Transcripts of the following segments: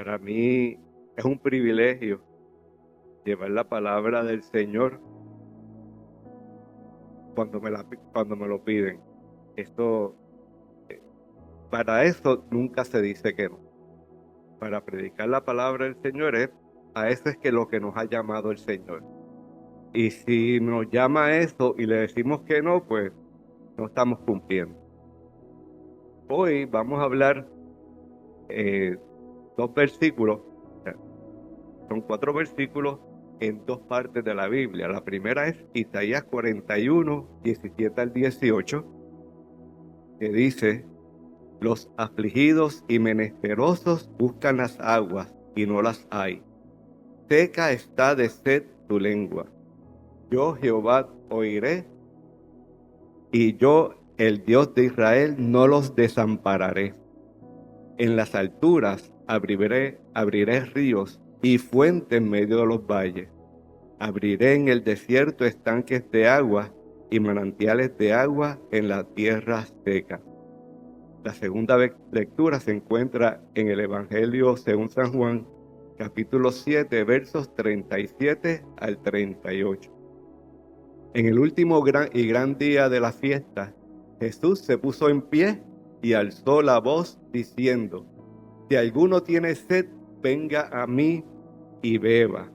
Para mí es un privilegio llevar la palabra del Señor cuando me lo piden. Esto, para eso nunca se dice que no. Para predicar la palabra del Señor a eso es que lo que nos ha llamado el Señor. Y si nos llama a eso y le decimos que no, pues no estamos cumpliendo. Hoy vamos a hablar dos versículos. Son 4 versículos en 2 partes de la Biblia. La primera es Isaías 41, 17 al 18, que dice: los afligidos y menesterosos buscan las aguas y no las hay. Seca está de sed tu lengua. Yo, Jehová, oiré, y yo, el Dios de Israel, no los desampararé. En las alturas abriré ríos y fuentes en medio de los valles. Abriré en el desierto estanques de agua y manantiales de agua en la tierra seca. La segunda lectura se encuentra en el Evangelio según San Juan, capítulo 7, versos 37 al 38. En el último gran día de la fiesta, Jesús se puso en pie y alzó la voz diciendo: si alguno tiene sed, venga a mí y beba.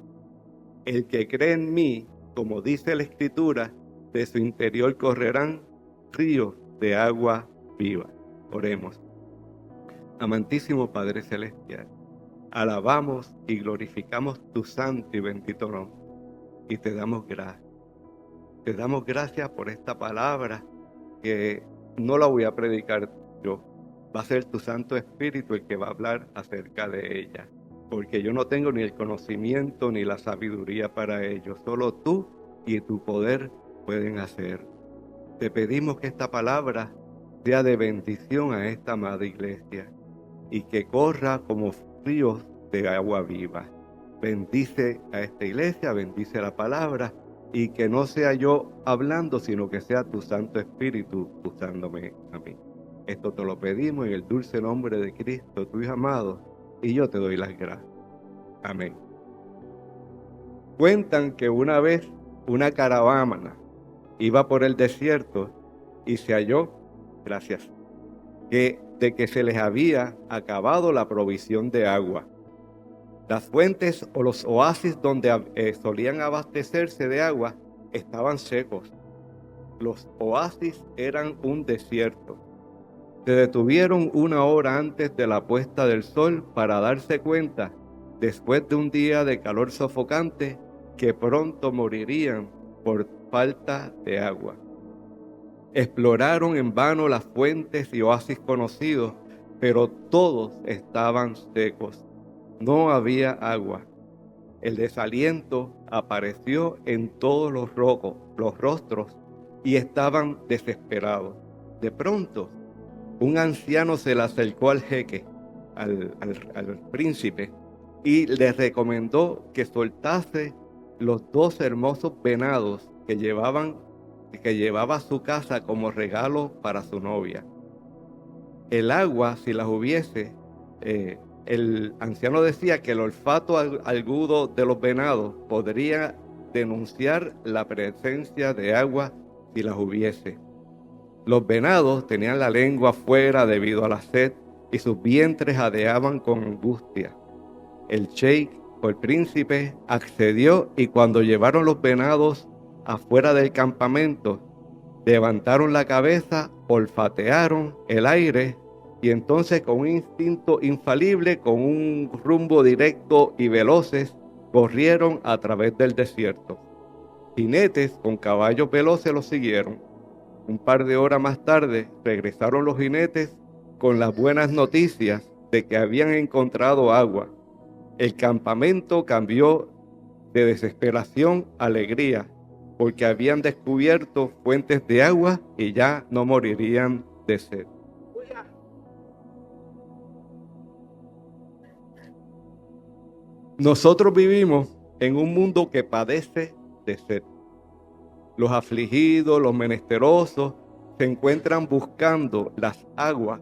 El que cree en mí, como dice la Escritura, de su interior correrán ríos de agua viva. Oremos. Amantísimo Padre Celestial, alabamos y glorificamos tu santo y bendito nombre y te damos gracias. Te damos gracias por esta palabra que no la voy a predicar yo. Va a ser tu Santo Espíritu el que va a hablar acerca de ella, porque yo no tengo ni el conocimiento ni la sabiduría para ello. Solo tú y tu poder pueden hacer. Te pedimos que esta palabra sea de bendición a esta amada iglesia y que corra como ríos de agua viva. Bendice a esta iglesia, bendice la palabra, y que no sea yo hablando, sino que sea tu Santo Espíritu usándome a mí. Esto te lo pedimos en el dulce nombre de Cristo, tu Hijo amado, y yo te doy las gracias. Amén. Cuentan que una vez una caravana iba por el desierto y se halló, de que se les había acabado la provisión de agua. Las fuentes o los oasis donde solían abastecerse de agua estaban secos. Los oasis eran un desierto. Se detuvieron 1 hora antes de la puesta del sol para darse cuenta, después de un día de calor sofocante, que pronto morirían por falta de agua. Exploraron en vano las fuentes y oasis conocidos, pero todos estaban secos. No había agua. El desaliento apareció en todos los rostros y estaban desesperados. De pronto, un anciano se le acercó al jeque, al príncipe, y le recomendó que soltase los 2 hermosos venados que llevaba a su casa como regalo para su novia. El agua, si las hubiese, el anciano decía que el olfato agudo de los venados podría denunciar la presencia de agua si las hubiese. Los venados tenían la lengua fuera debido a la sed y sus vientres jadeaban con angustia. El sheik o el príncipe accedió, y cuando llevaron los venados afuera del campamento, levantaron la cabeza, olfatearon el aire y entonces, con un instinto infalible, con un rumbo directo y veloces, corrieron a través del desierto. Jinetes con caballos veloces los siguieron. Un par de horas más tarde regresaron los jinetes con las buenas noticias de que habían encontrado agua. El campamento cambió de desesperación a alegría, porque habían descubierto fuentes de agua y ya no morirían de sed. Nosotros vivimos en un mundo que padece de sed. Los afligidos, los menesterosos, se encuentran buscando las aguas,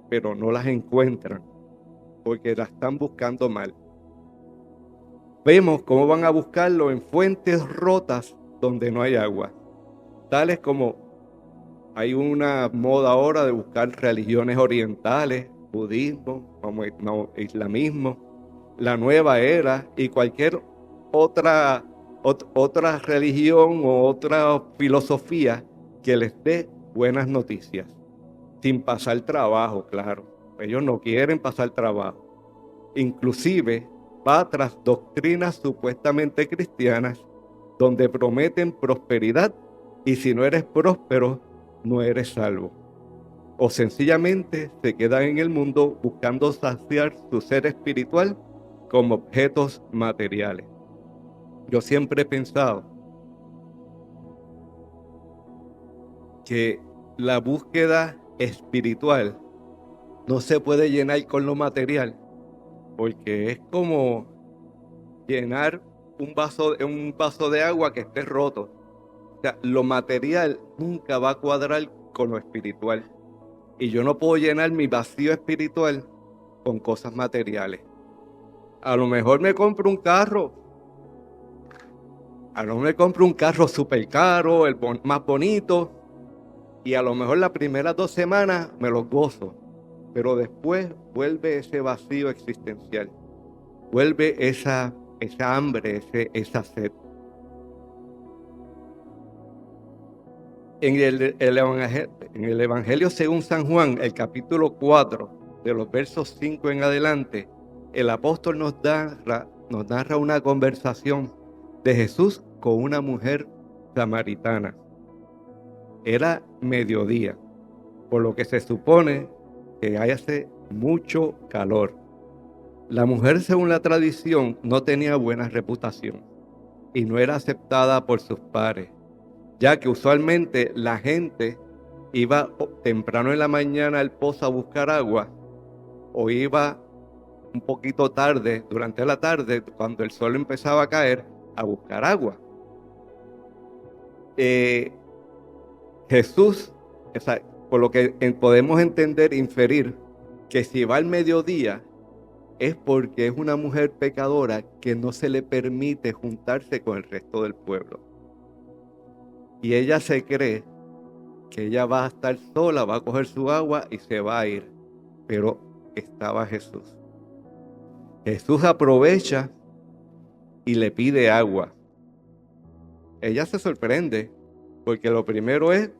pero no las encuentran. porque la están buscando mal. Vemos cómo van a buscarlo en fuentes rotas donde no hay agua, tales como hay una moda ahora de buscar religiones orientales, budismo, como islamismo, la nueva era y cualquier otra religión o otra filosofía que les dé buenas noticias, sin pasar trabajo, claro. Ellos no quieren pasar trabajo. Inclusive va tras doctrinas supuestamente cristianas donde prometen prosperidad y si no eres próspero, no eres salvo. O sencillamente se quedan en el mundo buscando saciar su ser espiritual con objetos materiales. Yo siempre he pensado que la búsqueda espiritual no se puede llenar con lo material, porque es como llenar un vaso de agua que esté roto. O sea, lo material nunca va a cuadrar con lo espiritual. Y yo no puedo llenar mi vacío espiritual con cosas materiales. A lo mejor me compro un carro. A lo mejor me compro un carro súper caro, el más bonito. Y a lo mejor las primeras 2 semanas me los gozo. Pero después vuelve ese vacío existencial. Vuelve esa hambre, esa sed. En el Evangelio según San Juan, el capítulo 4, de los versos 5 en adelante, el apóstol nos narra una conversación de Jesús con una mujer samaritana. Era mediodía, por lo que se supone que hace mucho calor. La mujer, según la tradición, no tenía buena reputación y no era aceptada por sus pares, ya que usualmente la gente iba temprano en la mañana al pozo a buscar agua o iba un poquito tarde, durante la tarde, cuando el sol empezaba a caer, a buscar agua. Jesús, por lo que podemos entender, inferir que si va al mediodía es porque es una mujer pecadora que no se le permite juntarse con el resto del pueblo. Y ella se cree que ella va a estar sola, va a coger su agua y se va a ir. Pero estaba Jesús. Jesús aprovecha y le pide agua. Ella se sorprende porque lo primero es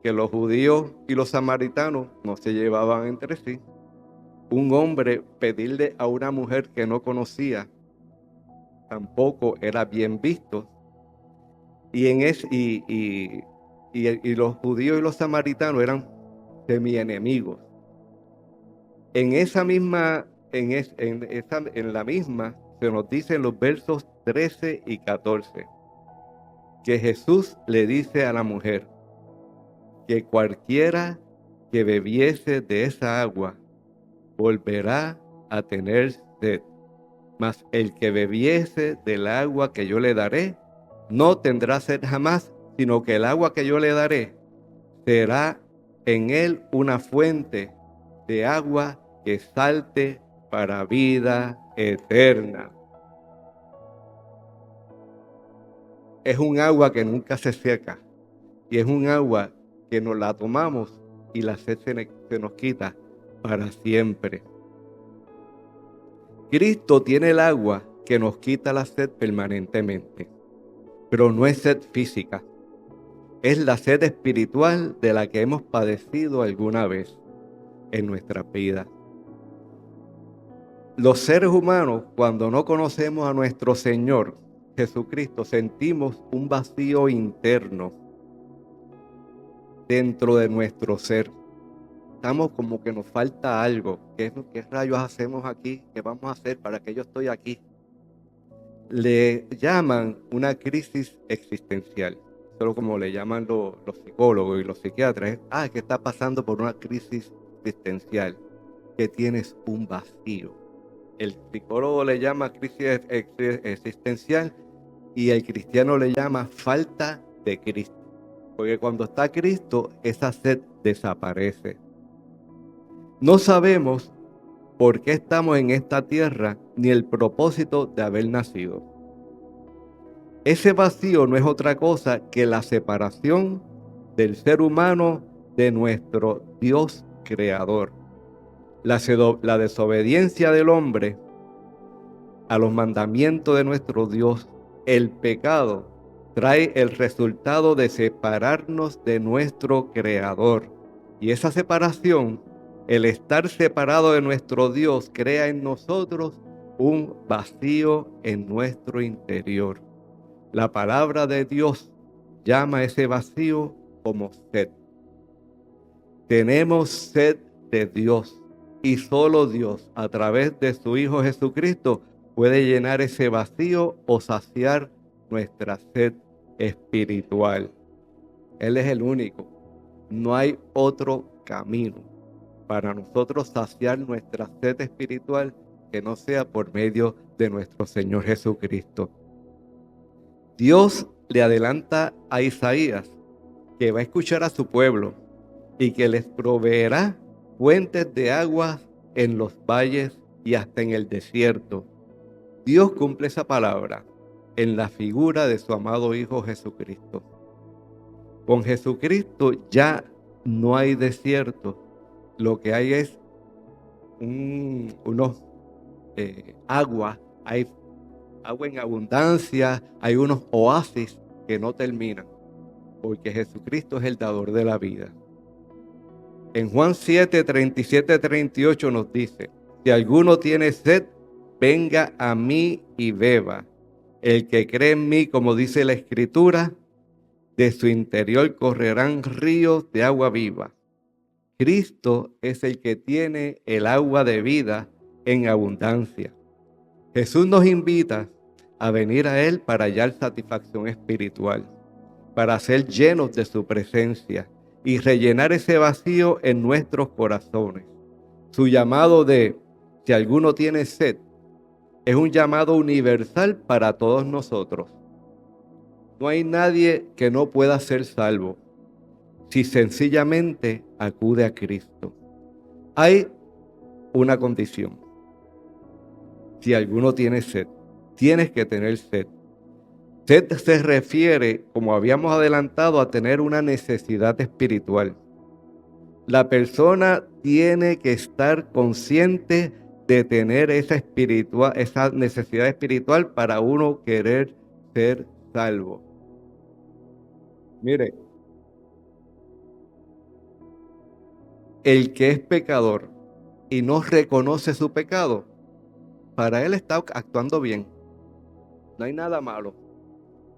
que los judíos y los samaritanos no se llevaban entre sí. Un hombre pedirle a una mujer que no conocía tampoco era bien visto. Y los judíos y los samaritanos eran semienemigos. En la misma se nos dice en los versos 13 y 14 que Jesús le dice a la mujer que cualquiera que bebiese de esa agua volverá a tener sed, mas el que bebiese del agua que yo le daré no tendrá sed jamás, sino que el agua que yo le daré será en él una fuente de agua que salte para vida eterna. Es un agua que nunca se seca y es un agua que nos la tomamos y la sed se nos quita para siempre. Cristo tiene el agua que nos quita la sed permanentemente, pero no es sed física, es la sed espiritual de la que hemos padecido alguna vez en nuestra vida. Los seres humanos, cuando no conocemos a nuestro Señor Jesucristo, sentimos un vacío interno dentro de nuestro ser. Estamos como que nos falta algo. ¿Qué rayos hacemos aquí? ¿Qué vamos a hacer? ¿Para qué yo estoy aquí? Le llaman una crisis existencial. Solo como le llaman los psicólogos y los psiquiatras. Que está pasando por una crisis existencial. Que tienes un vacío. El psicólogo le llama crisis existencial y el cristiano le llama falta de Cristo. Porque cuando está Cristo, esa sed desaparece. No sabemos por qué estamos en esta tierra ni el propósito de haber nacido. Ese vacío no es otra cosa que la separación del ser humano de nuestro Dios creador. La desobediencia del hombre a los mandamientos de nuestro Dios, el pecado, trae el resultado de separarnos de nuestro creador. Y esa separación, el estar separado de nuestro Dios, crea en nosotros un vacío en nuestro interior. La palabra de Dios llama a ese vacío como sed. Tenemos sed de Dios y solo Dios, a través de su Hijo Jesucristo, puede llenar ese vacío o saciar nuestra sed espiritual. Él es el único. No hay otro camino para nosotros saciar nuestra sed espiritual que no sea por medio de nuestro Señor Jesucristo. Dios le adelanta a Isaías que va a escuchar a su pueblo y que les proveerá fuentes de aguas en los valles y hasta en el desierto. Dios cumple esa palabra en la figura de su amado Hijo Jesucristo. Con Jesucristo ya no hay desierto, lo que hay es agua, hay agua en abundancia, hay unos oasis que no terminan, porque Jesucristo es el dador de la vida. En Juan 7, 37, 38 nos dice: si alguno tiene sed, venga a mí y beba. El que cree en mí, como dice la Escritura, de su interior correrán ríos de agua viva. Cristo es el que tiene el agua de vida en abundancia. Jesús nos invita a venir a Él para hallar satisfacción espiritual, para ser llenos de su presencia y rellenar ese vacío en nuestros corazones. Su llamado de, si alguno tiene sed, es un llamado universal para todos nosotros. No hay nadie que no pueda ser salvo si sencillamente acude a Cristo. Hay una condición. Si alguno tiene sed, tienes que tener sed. Sed se refiere, como habíamos adelantado, a tener una necesidad espiritual. La persona tiene que estar consciente de tener esa necesidad espiritual para uno querer ser salvo. Mire, el que es pecador y no reconoce su pecado, para él está actuando bien. No hay nada malo.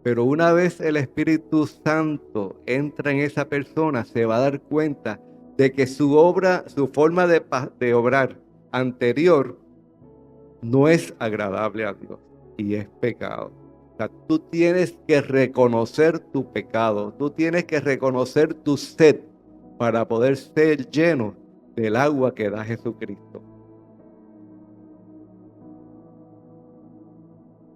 Pero una vez el Espíritu Santo entra en esa persona, se va a dar cuenta de que su forma de obrar anterior no es agradable a Dios y es pecado. O sea, tú tienes que reconocer tu pecado, tú tienes que reconocer tu sed para poder ser lleno del agua que da Jesucristo.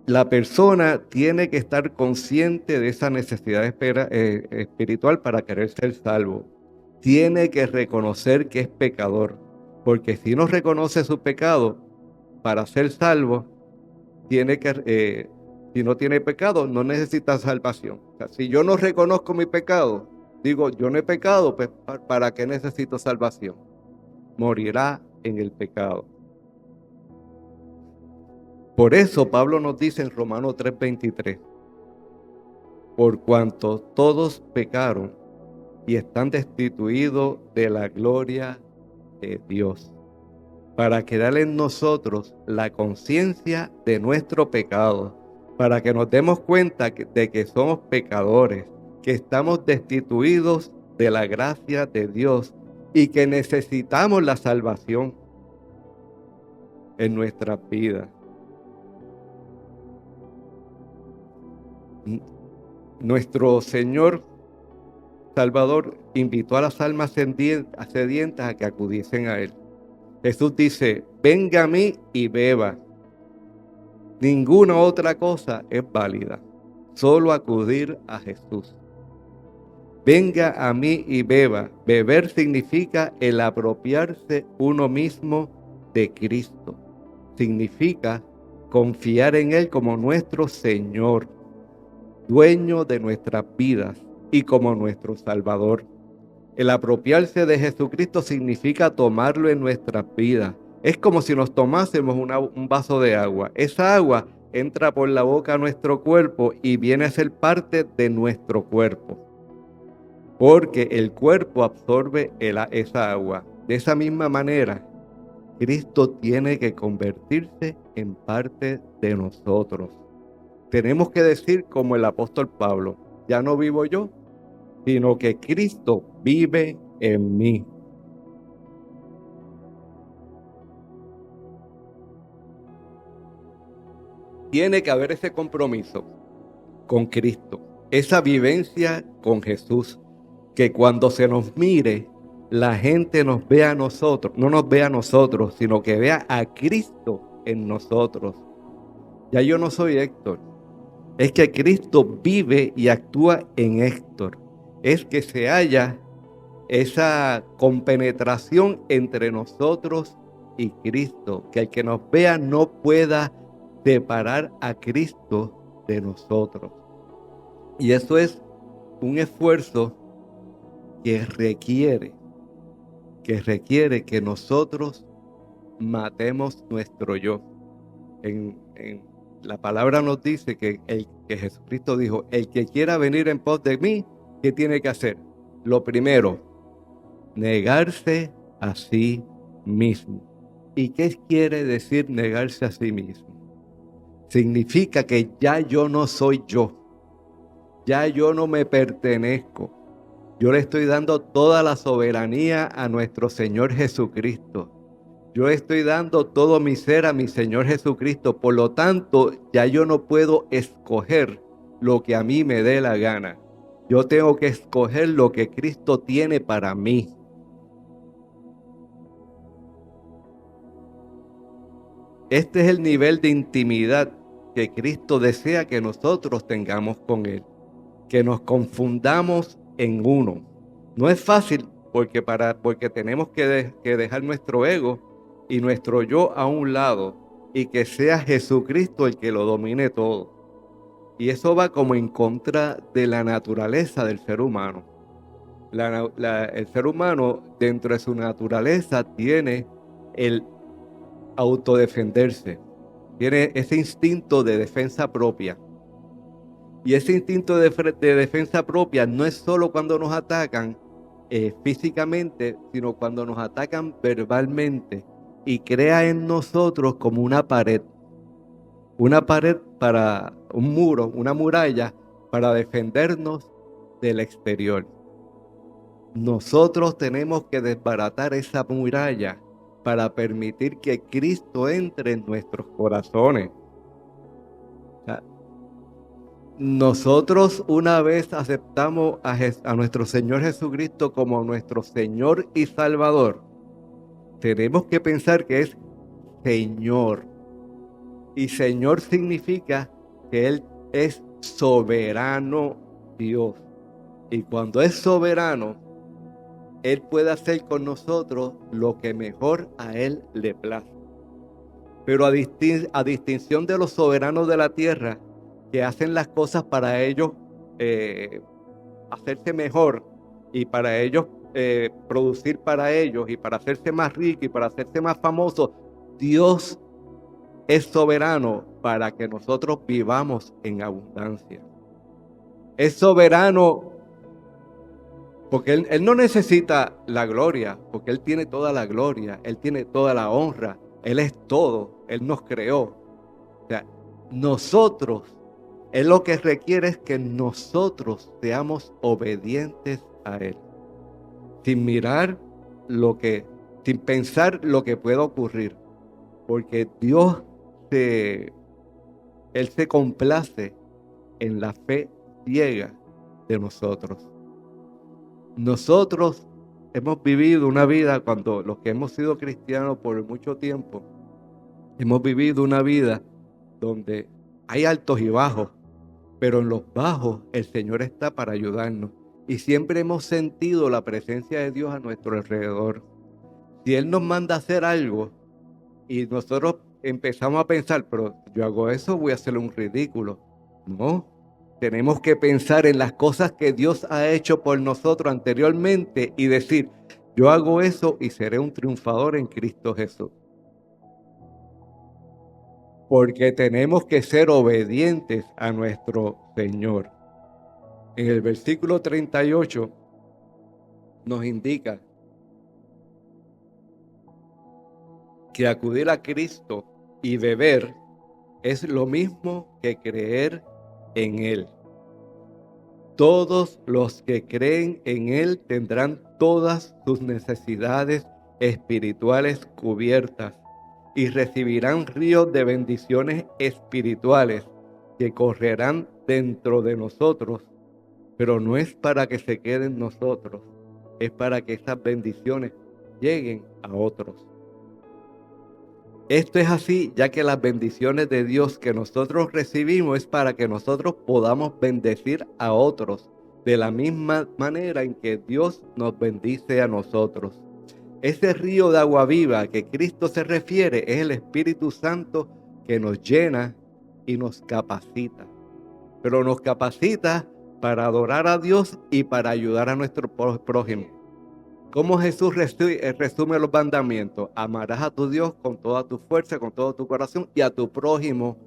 La persona tiene que estar consciente de esa necesidad espiritual para querer ser salvo. Tiene que reconocer que es pecador, porque si no reconoce su pecado para ser salvo, si no tiene pecado, no necesita salvación. O sea, si yo no reconozco mi pecado, digo, yo no he pecado, pues ¿para qué necesito salvación? Morirá en el pecado. Por eso Pablo nos dice en Romanos 3:23, por cuanto todos pecaron y están destituidos de la gloria de Dios, para quedar en nosotros la conciencia de nuestro pecado, para que nos demos cuenta de que somos pecadores, que estamos destituidos de la gracia de Dios y que necesitamos la salvación en nuestras vidas. Nuestro Señor Salvador invitó a las almas sedientas a que acudiesen a Él. Jesús dice: venga a mí y beba. Ninguna otra cosa es válida, solo acudir a Jesús. Venga a mí y beba. Beber significa el apropiarse uno mismo de Cristo. Significa confiar en Él como nuestro Señor, dueño de nuestras vidas y como nuestro Salvador. El apropiarse de Jesucristo significa tomarlo en nuestras vidas. Es como si nos tomásemos un vaso de agua. Esa agua entra por la boca a nuestro cuerpo y viene a ser parte de nuestro cuerpo, porque el cuerpo absorbe esa agua. De esa misma manera, Cristo tiene que convertirse en parte de nosotros. Tenemos que decir como el apóstol Pablo: ya no vivo yo, sino que Cristo vive en mí. Tiene que haber ese compromiso con Cristo, esa vivencia con Jesús, que cuando se nos mire, la gente nos vea a nosotros, no nos vea a nosotros, sino que vea a Cristo en nosotros. Ya yo no soy Héctor, es que Cristo vive y actúa en Héctor. Es que se haya esa compenetración entre nosotros y Cristo, que el que nos vea no pueda separar a Cristo de nosotros. Y eso es un esfuerzo que requiere que nosotros matemos nuestro yo. En la palabra nos dice que Jesucristo dijo: el que quiera venir en pos de mí, ¿qué tiene que hacer? Lo primero, negarse a sí mismo. ¿Y qué quiere decir negarse a sí mismo? Significa que ya yo no soy yo, ya yo no me pertenezco. Yo le estoy dando toda la soberanía a nuestro Señor Jesucristo. Yo estoy dando todo mi ser a mi Señor Jesucristo. Por lo tanto, ya yo no puedo escoger lo que a mí me dé la gana. Yo tengo que escoger lo que Cristo tiene para mí. Este es el nivel de intimidad que Cristo desea que nosotros tengamos con Él. Que nos confundamos en uno. No es fácil porque tenemos que dejar nuestro ego y nuestro yo a un lado y que sea Jesucristo el que lo domine todo. Y eso va como en contra de la naturaleza del ser humano. El ser humano, dentro de su naturaleza, tiene el autodefenderse, tiene ese instinto de defensa propia. Y ese instinto de defensa propia no es solo cuando nos atacan físicamente, sino cuando nos atacan verbalmente, y crea en nosotros como una pared para un muro, una muralla para defendernos del exterior. Nosotros tenemos que desbaratar esa muralla para permitir que Cristo entre en nuestros corazones. O sea, nosotros, una vez aceptamos a nuestro Señor Jesucristo como nuestro Señor y Salvador, tenemos que pensar que es Señor. Y Señor significa que Él es soberano Dios. Y cuando es soberano, Él puede hacer con nosotros lo que mejor a Él le place. Pero a distinción de los soberanos de la tierra, que hacen las cosas para ellos hacerse mejor y para ellos producir para ellos y para hacerse más rico y para hacerse más famoso, Dios es soberano para que nosotros vivamos en abundancia. Es soberano porque él no necesita la gloria, porque Él tiene toda la gloria, Él tiene toda la honra, Él es todo, Él nos creó. O sea, nosotros, Él lo que requiere es que nosotros seamos obedientes a Él, sin mirar sin pensar lo que pueda ocurrir, porque Él se complace en la fe ciega de nosotros. Nosotros hemos vivido una vida, cuando los que hemos sido cristianos por mucho tiempo, hemos vivido una vida donde hay altos y bajos, pero en los bajos el Señor está para ayudarnos. Y siempre hemos sentido la presencia de Dios a nuestro alrededor. Si Él nos manda a hacer algo, Y nosotros empezamos a pensar, pero yo hago eso, voy a hacerle un ridículo. No, tenemos que pensar en las cosas que Dios ha hecho por nosotros anteriormente y decir, yo hago eso y seré un triunfador en Cristo Jesús. Porque tenemos que ser obedientes a nuestro Señor. En el versículo 38 nos indica que acudir a Cristo y beber es lo mismo que creer en Él. Todos los que creen en Él tendrán todas sus necesidades espirituales cubiertas y recibirán ríos de bendiciones espirituales que correrán dentro de nosotros, pero no es para que se queden nosotros, es para que esas bendiciones lleguen a otros. Esto es así, ya que las bendiciones de Dios que nosotros recibimos es para que nosotros podamos bendecir a otros de la misma manera en que Dios nos bendice a nosotros. Ese río de agua viva que Cristo se refiere es el Espíritu Santo que nos llena y nos capacita. Pero nos capacita para adorar a Dios y para ayudar a nuestro prójimo. ¿Cómo Jesús resume los mandamientos? Amarás a tu Dios con toda tu fuerza, con todo tu corazón y a tu prójimo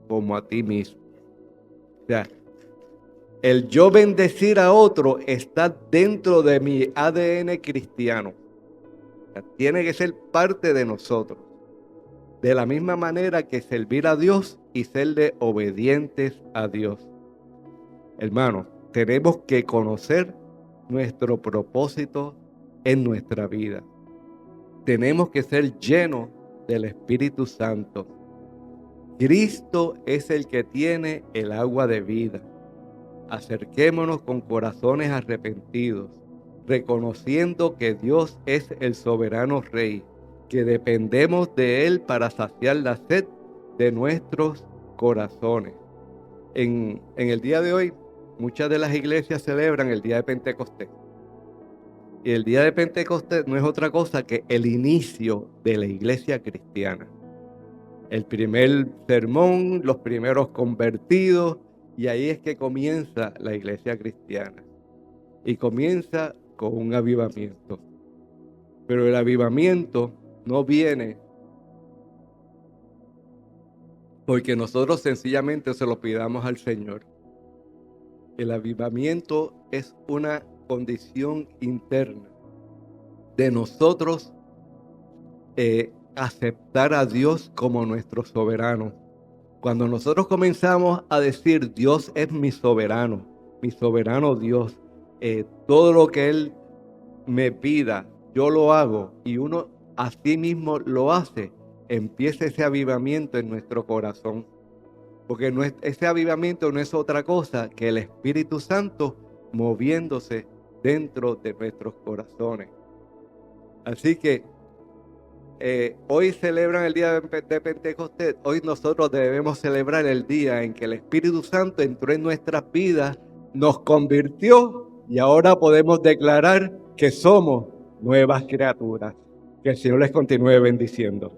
como a ti mismo. O sea, el yo bendecir a otro está dentro de mi ADN cristiano. O sea, tiene que ser parte de nosotros. De la misma manera que servir a Dios y serle obedientes a Dios. Hermanos, tenemos que conocer nuestro propósito en nuestra vida. Tenemos que ser llenos del Espíritu Santo. Cristo es el que tiene el agua de vida. Acerquémonos con corazones arrepentidos, reconociendo que Dios es el soberano Rey, que dependemos de Él para saciar la sed de nuestros corazones. En el día de hoy, muchas de las iglesias celebran el día de Pentecostés. Y el día de Pentecostés no es otra cosa que el inicio de la iglesia cristiana. El primer sermón, los primeros convertidos, y ahí es que comienza la iglesia cristiana. Y comienza con un avivamiento. Pero el avivamiento no viene porque nosotros sencillamente se lo pidamos al Señor. El avivamiento es una condición interna de nosotros aceptar a Dios como nuestro soberano. Cuando nosotros comenzamos a decir Dios es mi soberano Dios, todo lo que Él me pida, yo lo hago, y uno a sí mismo lo hace, empieza ese avivamiento en nuestro corazón. Porque ese avivamiento no es otra cosa que el Espíritu Santo moviéndose dentro de nuestros corazones. Así que hoy celebran el día de Pentecostés. Hoy nosotros debemos celebrar el día en que el Espíritu Santo entró en nuestras vidas, nos convirtió y ahora podemos declarar que somos nuevas criaturas. Que el Señor les continúe bendiciendo.